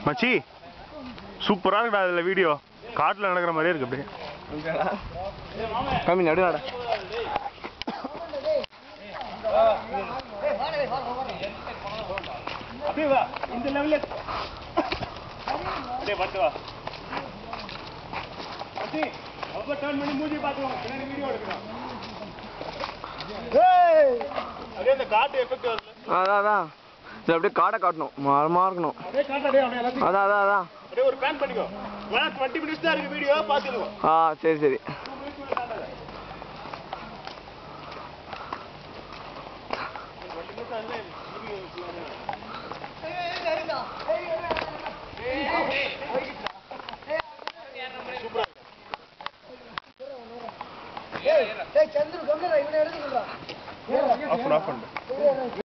மச்சி சூப்பரா இருக்குடா இதுல வீடியோ காட்டுல நடக்கிற மாதிரியே இருக்கு அப்படியே கம்மி நடுவாடா இந்த லெவல்ல அப்படியே வந்து வா மச்சி அப்ப டர்ன் பண்ணி மூஞ்சி பாத்துவோம் பின்னாடி வீடியோ எடுக்கறோம் ஏய் அப்படியே இந்த காட்டு எஃபெக்ட் வருது அதான் அப்படியே காடை காட்டணும் மாறமா இருக்கணும் அப்படியே காட்டடே அப்படியே எல்லாத்தையும் அதான் அப்படியே ஒரு பேன் பண்ணிக்கோ 20 மினிட்ஸ் தான் இருக்கு வீடியோ பாத்துடுவோம் சரி சந்திர கம்மியா இவனை எடுத்துக்கோ ஆஃப் பண்ணு